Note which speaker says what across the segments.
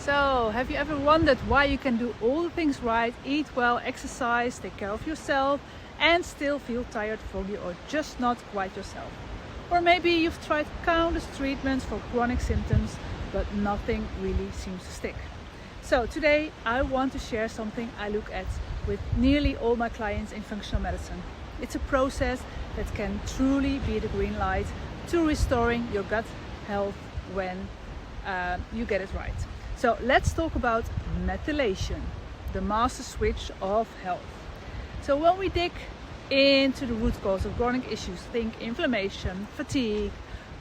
Speaker 1: So, have you ever wondered why you can do all the things right, eat well, exercise, take care of yourself, and still feel tired, foggy, or just not quite yourself? Or maybe you've tried countless treatments for chronic symptoms, but nothing really seems to stick. So today I want to share something I look at with nearly all my clients in functional medicine. It's a process that can truly be the green light to restoring your gut health when you get it right. So let's talk about methylation, the master switch of health. So when we dig into the root cause of chronic issues, think inflammation, fatigue,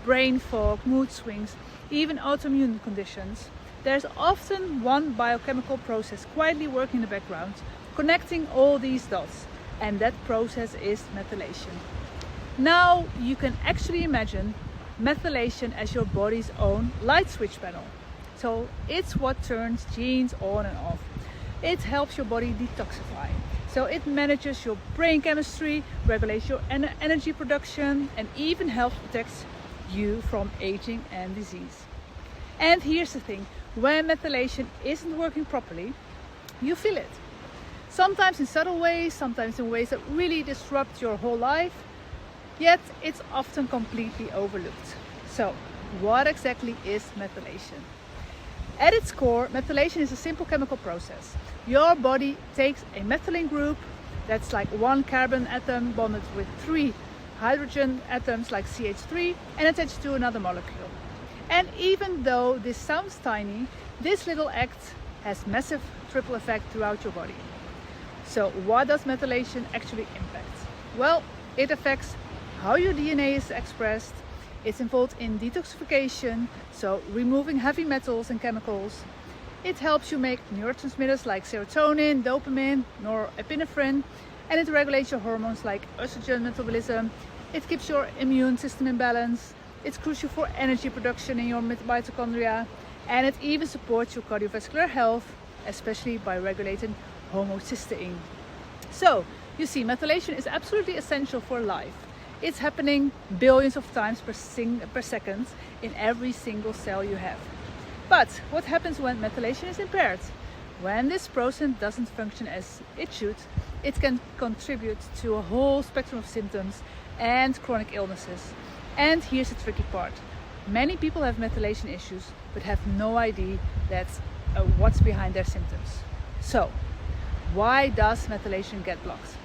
Speaker 1: brain fog, mood swings, even autoimmune conditions, there's often one biochemical process quietly working in the background, connecting all these dots, and that process is methylation. Now you can actually imagine methylation as your body's own light switch panel. So it's what turns genes on and off. It helps your body detoxify. So it manages your brain chemistry, regulates your energy production, and even helps protect you from aging and disease. And here's the thing, when methylation isn't working properly, you feel it. Sometimes in subtle ways, sometimes in ways that really disrupt your whole life, yet it's often completely overlooked. So what exactly is methylation? At its core, methylation is a simple chemical process. Your body takes a methylene group, that's like one carbon atom bonded with 3 hydrogen atoms like CH3, and attached to another molecule. And even though this sounds tiny, this little act has massive triple effect throughout your body. So what does methylation actually impact? Well, it affects how your DNA is expressed. It's involved in detoxification, so removing heavy metals and chemicals. It helps you make neurotransmitters like serotonin, dopamine, norepinephrine, and it regulates your hormones like estrogen metabolism. It keeps your immune system in balance. It's crucial for energy production in your mitochondria, and it even supports your cardiovascular health, especially by regulating homocysteine. So, you see, methylation is absolutely essential for life. It's happening billions of times per second in every single cell you have. But what happens when methylation is impaired? When this process doesn't function as it should, it can contribute to a whole spectrum of symptoms and chronic illnesses. And here's the tricky part. Many people have methylation issues but have no idea what's behind their symptoms. So, why does methylation get blocked?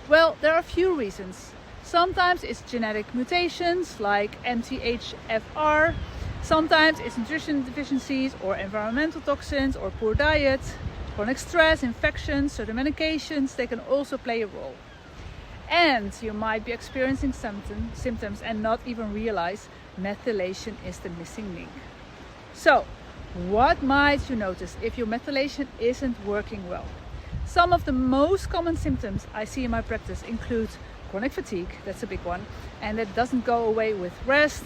Speaker 1: Well, there are a few reasons. Sometimes it's genetic mutations like MTHFR. Sometimes it's nutrition deficiencies or environmental toxins or poor diet. Chronic stress, infections, certain medications, they can also play a role. And you might be experiencing symptoms and not even realize methylation is the missing link. So, what might you notice if your methylation isn't working well? Some of the most common symptoms I see in my practice include chronic fatigue, that's a big one, and that doesn't go away with rest,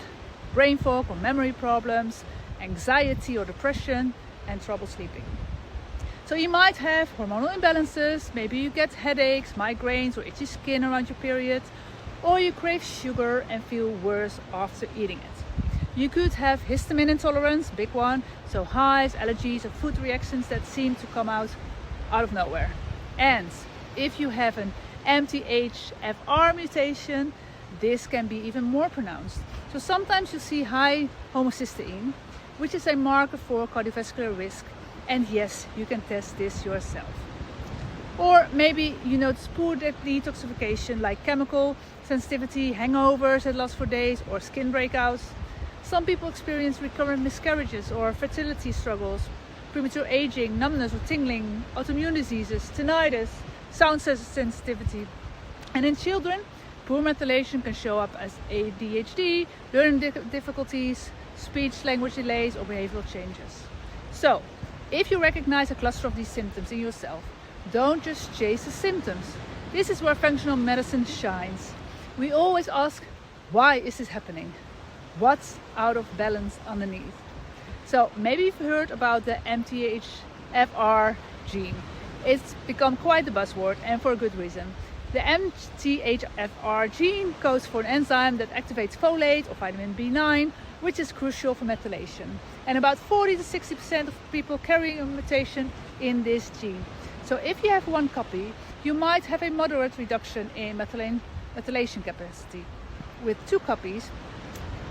Speaker 1: brain fog or memory problems, anxiety or depression, and trouble sleeping. So you might have hormonal imbalances, maybe you get headaches, migraines, or itchy skin around your period, or you crave sugar and feel worse after eating it. You could have histamine intolerance, big one, so hives, allergies, or food reactions that seem to come out of nowhere. And if you have an MTHFR mutation, this can be even more pronounced. So sometimes you see high homocysteine, which is a marker for cardiovascular risk, and yes, you can test this yourself. Or maybe you notice poor detoxification like chemical sensitivity, hangovers that last for days, or skin breakouts. Some people experience recurrent miscarriages or fertility struggles, premature aging, numbness or tingling, autoimmune diseases, tinnitus, sound sensitivity. And in children, poor methylation can show up as ADHD, learning difficulties, speech language delays, or behavioral changes. So, if you recognize a cluster of these symptoms in yourself, don't just chase the symptoms. This is where functional medicine shines. We always ask, why is this happening? What's out of balance underneath? So maybe you've heard about the MTHFR gene. It's become quite the buzzword, and for a good reason. The MTHFR gene codes for an enzyme that activates folate or vitamin B9, which is crucial for methylation. And about 40 to 60% of people carry a mutation in this gene. So if you have 1 copy, you might have a moderate reduction in methylation capacity. With 2 copies,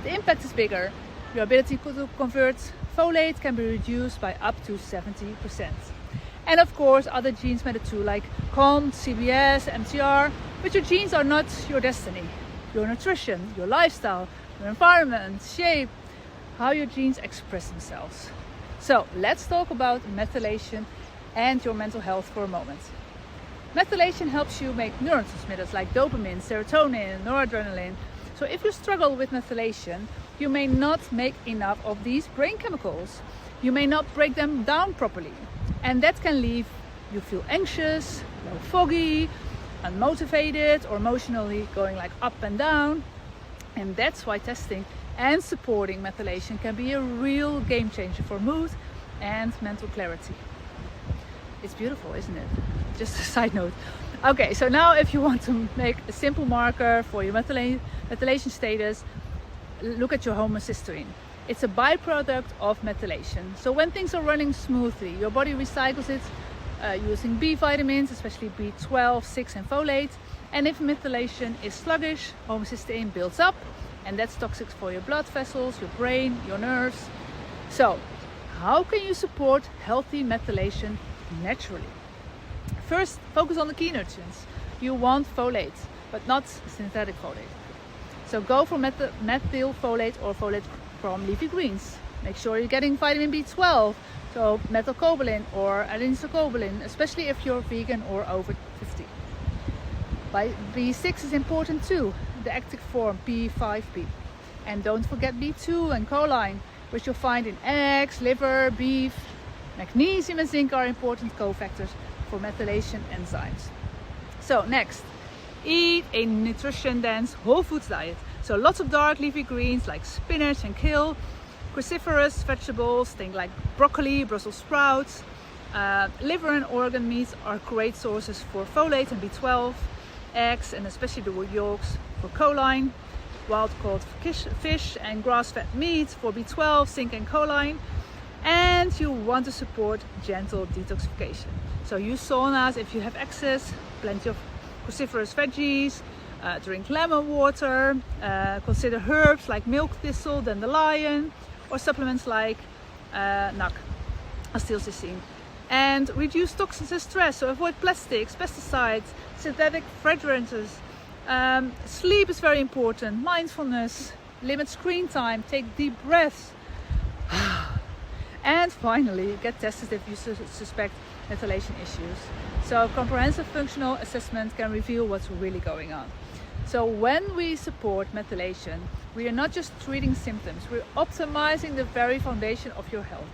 Speaker 1: the impact is bigger. Your ability to convert folate can be reduced by up to 70%. And of course, other genes matter too, like COMT, CBS, MTR, but your genes are not your destiny. Your nutrition, your lifestyle, your environment, shape, how your genes express themselves. So let's talk about methylation and your mental health for a moment. Methylation helps you make neurotransmitters like dopamine, serotonin, noradrenaline. So if you struggle with methylation, you may not make enough of these brain chemicals. You may not break them down properly. And that can leave you feel anxious, foggy, unmotivated, or emotionally going like up and down. And that's why testing and supporting methylation can be a real game changer for mood and mental clarity. It's beautiful, isn't it? Just a side note. Okay, so now if you want to make a simple marker for your methylation status, look at your homocysteine. It's a byproduct of methylation. So when things are running smoothly, your body recycles it using B vitamins, especially B12, 6 and folate. And if methylation is sluggish, homocysteine builds up, and that's toxic for your blood vessels, your brain, your nerves. So how can you support healthy methylation naturally? First, focus on the key nutrients. You want folate, but not synthetic folate. So go for methylfolate or folate from leafy greens. Make sure you're getting vitamin B12, so methylcobalamin or adenosylcobalamin, especially if you're vegan or over 50. B6 is important too, the active form B5B. And don't forget B2 and choline, which you'll find in eggs, liver, beef. Magnesium and zinc are important cofactors for methylation enzymes. So next, eat a nutrition-dense whole foods diet. So lots of dark leafy greens like spinach and kale, cruciferous vegetables, things like broccoli, Brussels sprouts. Liver and organ meats are great sources for folate and B12. Eggs, and especially the yolks, for choline. Wild-caught fish and grass-fed meat for B12, zinc and choline. And you want to support gentle detoxification. So use saunas if you have access, plenty of cruciferous veggies, drink lemon water, consider herbs like milk thistle, dandelion, or supplements like NAC, acetylcysteine. And reduce toxins and stress, so avoid plastics, pesticides, synthetic fragrances. Sleep is very important, mindfulness, limit screen time, take deep breaths. And finally, get tested if you suspect methylation issues. So comprehensive functional assessment can reveal what's really going on. So when we support methylation, we are not just treating symptoms, we're optimizing the very foundation of your health.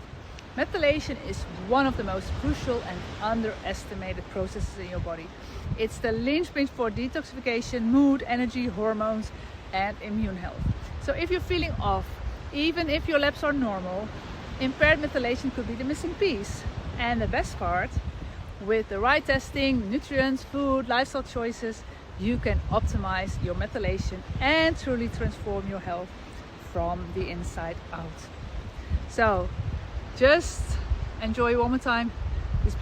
Speaker 1: Methylation is one of the most crucial and underestimated processes in your body. It's the linchpin for detoxification, mood, energy, hormones, and immune health. So if you're feeling off, even if your labs are normal, impaired methylation could be the missing piece. And the best part, with the right testing, nutrients, food, lifestyle choices, you can optimize your methylation and truly transform your health from the inside out. So just enjoy one more time this beautiful